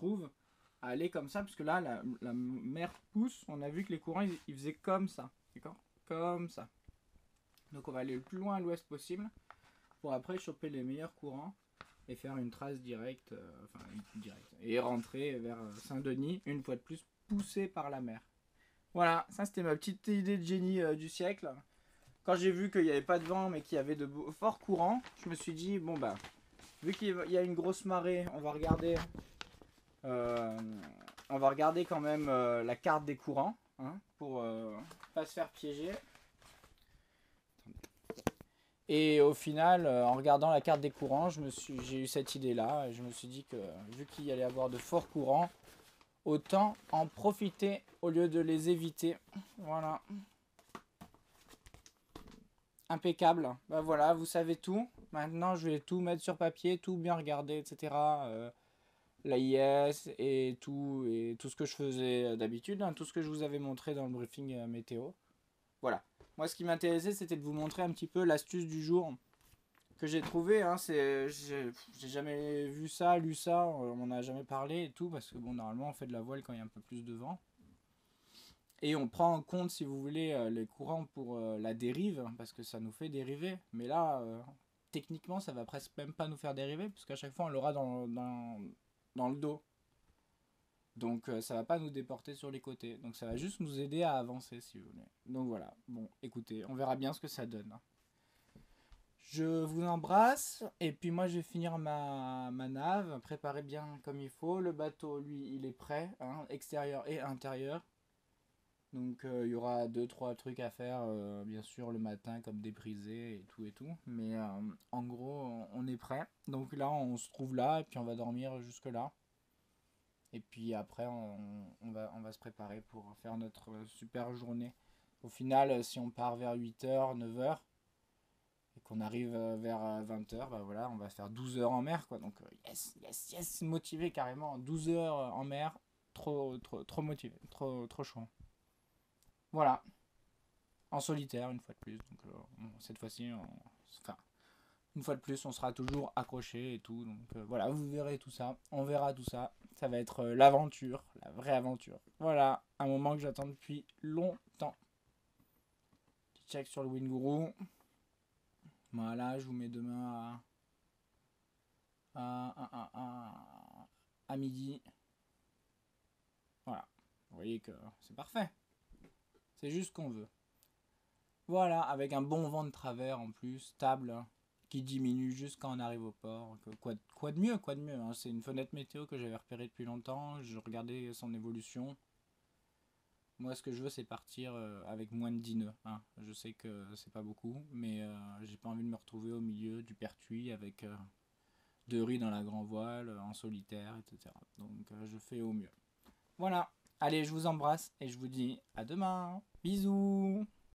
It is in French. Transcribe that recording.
trouve, à aller comme ça, parce que là, la mer pousse, on a vu que les courants, ils faisaient comme ça, d'accord? Comme ça. Donc on va aller le plus loin à l'ouest possible, pour après choper les meilleurs courants, et faire une trace directe, et rentrer vers Saint-Denis, une fois de plus, poussé par la mer. Voilà, ça c'était ma petite idée de génie du siècle. Quand j'ai vu qu'il n'y avait pas de vent, mais qu'il y avait de forts courants, je me suis dit, bon bah, vu qu'il y a une grosse marée, euh, on va regarder quand même la carte des courants, hein, pour pas se faire piéger. Et au final, en regardant la carte des courants, j'ai eu cette idée-là. Et je me suis dit que vu qu'il y allait avoir de forts courants, autant en profiter au lieu de les éviter. Voilà. Impeccable. Bah voilà, vous savez tout. Maintenant, je vais tout mettre sur papier, tout bien regarder, etc. L'AIS et tout ce que je faisais d'habitude, hein, tout ce que je vous avais montré dans le briefing météo. Voilà. Moi, ce qui m'intéressait, c'était de vous montrer un petit peu l'astuce du jour que j'ai trouvé. Hein, j'ai jamais vu ça, lu ça, on m'en a jamais parlé et tout, parce que bon, normalement, on fait de la voile quand il y a un peu plus de vent. Et on prend en compte, si vous voulez, les courants pour la dérive, parce que ça nous fait dériver. Mais là, techniquement, ça va presque même pas nous faire dériver, parce qu'à chaque fois, on l'aura dans le dos. Donc ça va pas nous déporter sur les côtés. Donc ça va juste nous aider à avancer, si vous voulez. Donc voilà, bon, écoutez, on verra bien ce que ça donne. Je vous embrasse, et puis moi je vais finir ma nave, préparer bien comme il faut. Le bateau, lui, il est prêt, hein, extérieur et intérieur. Donc il y aura 2-3 trucs à faire, bien sûr, le matin, comme débriser et tout et tout. Mais en gros, on est prêt. Donc là, on se trouve là, et puis on va dormir jusque là. Et puis après, on va se préparer pour faire notre super journée. Au final, si on part vers 8h, 9h, et qu'on arrive vers 20h, bah voilà, on va faire 12 heures en mer, quoi. Donc yes, yes, yes, motivé carrément. 12 heures en mer, trop motivé, trop chaud. Voilà, en solitaire une fois de plus. Donc cette fois-ci, enfin, une fois de plus, on sera toujours accroché et tout. Donc voilà, vous verrez tout ça. On verra tout ça. Ça va être l'aventure, la vraie aventure. Voilà, un moment que j'attends depuis longtemps. Petit check sur le Winguru. Voilà, je vous mets demain à midi. Voilà, vous voyez que c'est parfait. C'est juste ce qu'on veut. Voilà, avec un bon vent de travers en plus, stable, hein, qui diminue juste quand on arrive au port. Quoi de mieux, hein. C'est une fenêtre météo que j'avais repérée depuis longtemps. Je regardais son évolution. Moi, ce que je veux, c'est partir avec moins de 10 nœuds, hein. Je sais que c'est pas beaucoup, mais j'ai pas envie de me retrouver au milieu du pertuis avec 2 riz dans la grand voile, en solitaire, etc. Donc, je fais au mieux. Voilà. Allez, je vous embrasse et je vous dis à demain. Bisous.